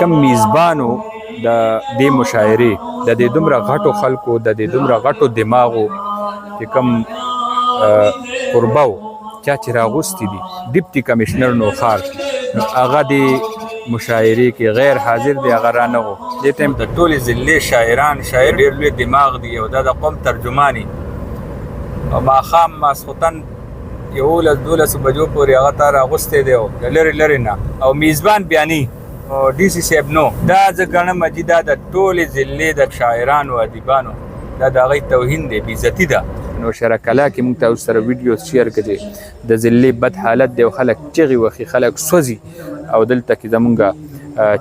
کم میزبانو د دې مشاعرې د دې دومره غټو خلکو د دې دومره غټو دماغو چې کم قربه و چا چې راغوستي دي ډیپټي کمشنر نوخار هغه د مشاعرې کې غیر حاضر دی، هغه رانغو. دې ټایم د ټولې ضلعې شاعران شاعر ډېر لوی دماغ دی او دا د قوم ترجماني او ماښام ماسخوتن 11-12 بجو پورې هغه ته راغوستی دی او لرې لرې نه او میزبان بیاني ډي سي صاحب نو. دا زه ګڼم چې دا د ټولې ضلعې د شاعرانو ادیبانو دا د هغوی توهین دی، بېعزتي ده. نو شرکلا کې موږ تاسو سره ویډیو شیر کړي د ضلعې بد حالت دی او خلک چغې وهي، خلک سوځي او دلته کې زمونږ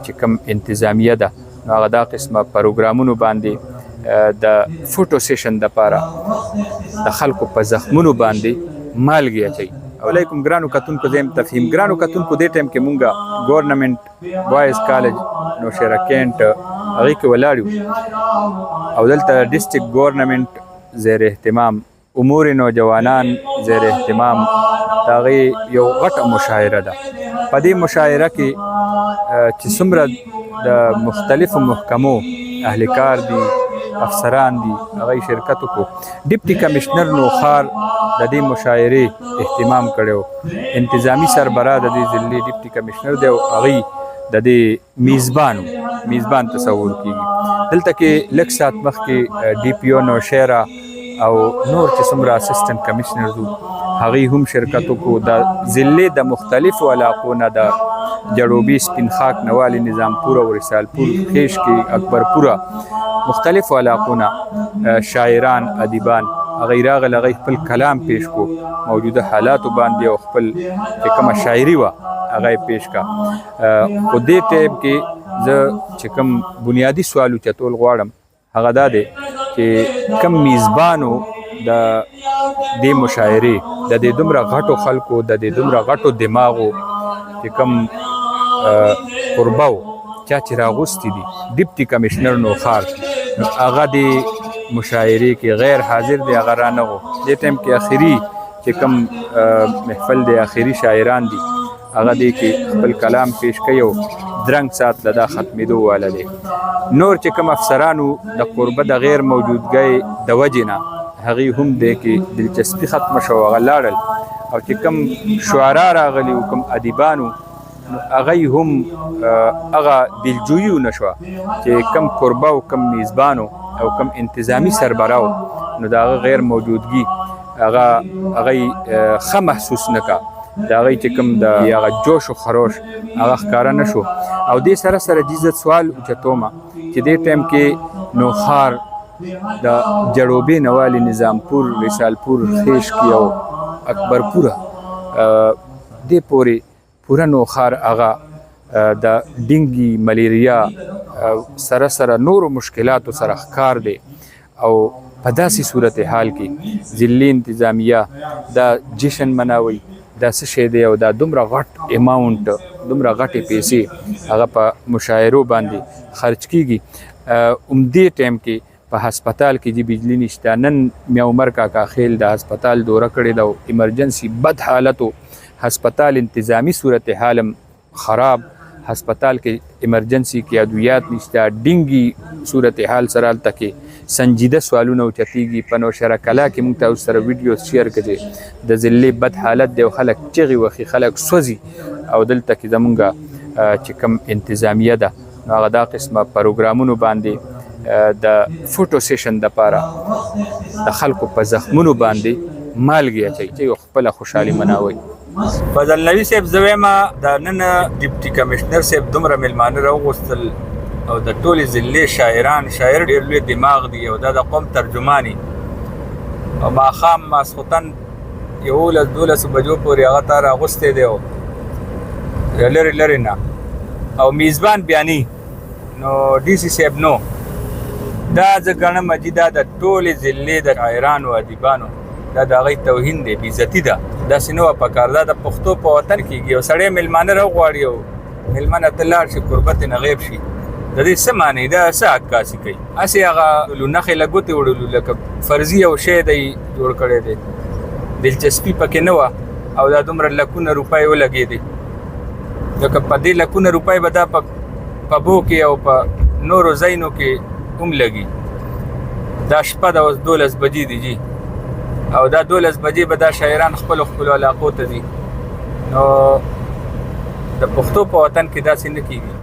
چې کوم انتظامیه ده نو هغه دا قسمه پروګرامونو باندې د فوټو سیشن دپاره د خلکو په زخمونو باندې مالګې اچوي. علیکم ګرانو کتونکو، زه یم تفهیم. ګرانو کتونکو دې ټایم کې مونږ ګورنمنټ بوایز کالج نوشهره کینټ هغې کې ولاړ یو او دلته ډسټرکټ ګورنمنټ زیر اهتمام امور نوجوانان زیر اهتمام د هغې یو غټه مشاعره ده. په دې مشاعره کې چې څومره د مختلفو محکمو اهلکار دي، افسران دي، هغوی شرکت وکړو. ډیپټي کمشنر نوخار د دې مشاعرې اهتمام کړی و. انتظامي سربراہ د دې ضلعې ډیپټي کمشنر دی او هغوی د دې میزبان تصور کیږي. دلته کې لږ ساعت مخکې ډي پي او نوشهره او نور چې څومره اسسټنټ کمشنرز وو هغوی هم شرکت وکړو. د ضلعې د مختلفو علاقو نه د جړوبي، سپین خاک، نوالي، نظامپور او رسالپور، خیشکې، اکبرپوره مختلفو علاقو نه شاعران، ادیبان هغوی راغل، هغوی خپل کلام پیش کو موجوده حالاتو باندې او خپل چې کومه شاعري وه هغه یې پیش کا. خو دې ټایم کې زه چې کوم بنیادي سوال اوچتول غواړم هغه دا دی چې کم میزبانو د دې مشاعرې د دې دومره غټو خلکو د دې دومره غټو دماغو چې کم قربه و چا چې راغوستي دي ډیپټي کمشنر نوخار هغه د مشاعرې کې غیر حاضر دی، هغه رانغو. دې ټایم کې اخري چې کم محفل دی، اخري شاعران دي هغه دې کې خپل کلام پیش کوي او درنګ ساعت له دا ختمېدو واله دی. نور چې کوم افسرانو د قربه د غیر موجودګۍ د وجې نه هغوی هم دې کې دلچسپي ختمه شوه، هغه لاړل او چې کوم شعرا راغلي و کوم ادیبانو هغوی هم هغه دلجویي ونه شوه چې کم قربه او کم میزبانو او کم انتظامي سربراو نو د هغه غیر موجودګي هغوی ښه محسوس نه کا، د هغوی چې کوم د هغه جوش و خروش هغه ښکاره نه شو. او دې سره سره جیزت سوال اوچتومه چې دې ټایم کې نوخار د جړوبې، نوالي، نظامپور، رسالپور، خیشکې او اکبرپوره دې پورې پوره نوخار هغه د ډینګي، ملیریا سره سره نورو مشکلاتو سره ښکار دی او په داسې صورتحال کې ضلعي انتظامیه دا جشن مناوي دا څه شی دی او دا دومره غټ اماونټ، دومره غټې پیسې هغه په مشاعرو باندې خرچ کیږي. دې ټایم کې په هسپتال کې چې بجلی نشته. نن میا عمر کاکا خیل د هسپتال دوره کړې ده او ایمرجنسي بد حالتو هسپتال انتظامی صورتحالم خراب، هسپتال کې ایمرجنسي کې ادویات نشته، ډینګي صورتحال سره هلته کې سنجیده سوالونه اوچتېږي. په نوشهره کلا کې موږ تاسو سره ویډیو شیر کړي د ضلعې بد حالت دی او خلک چغې وهي، خلک سوځي او دلته کې زمونږ چې کوم انتظامیه ده نو هغه دا قسمه پروګرامونو باندې د فوټو سیشن دپاره د خلکو په زخمونو باندې مالګې اچوي چې خپله خوشحالي مناوي. فضل نبي صاحب زه وایم د نن ډیپټي کمشنر صاحب دومره میلمانه راوغوښتل او د ټولې ضلعې شاعران شاعر ډېر لوی دماغ دی او دا د قوم ترجماني او ماښام ماسخوتن 11-12 بجو پورې هغه ته راغوستی دی او لرې لرې نه او میزبان بیاني نو ډي سي صاحب نو. دا زه ګڼم چې دا د ټولې ضلعې د شاعرانو ادیبانو دا د هغوی توهین دی، بېعزتي ده. داسې نه وه پکار. دا د پښتو په وطن کېږي او سړی میلمانه راوغواړي او میلمنه ته لاړ شي قربت یې نه غیب شي. د دې څه معنی ده؟ څه عکاسي کوي؟ هسې هغه نښې له ګوتې وړلو لکه فرضي یو شی دی جوړ کړی دی، دلچسپي پکې نه وه او دا دومره لکونه روپۍ ولګېدې. لکه په دې لکونه روپۍ به دا په پبو کې او په نورو ځایونو کې هم لګي. دا شپه د 12 بجې دی جی، او دا 12 بجې به دا شاعران خپل علاقو ته دي. نو د پښتو په وطن کې داسې نه کیږي.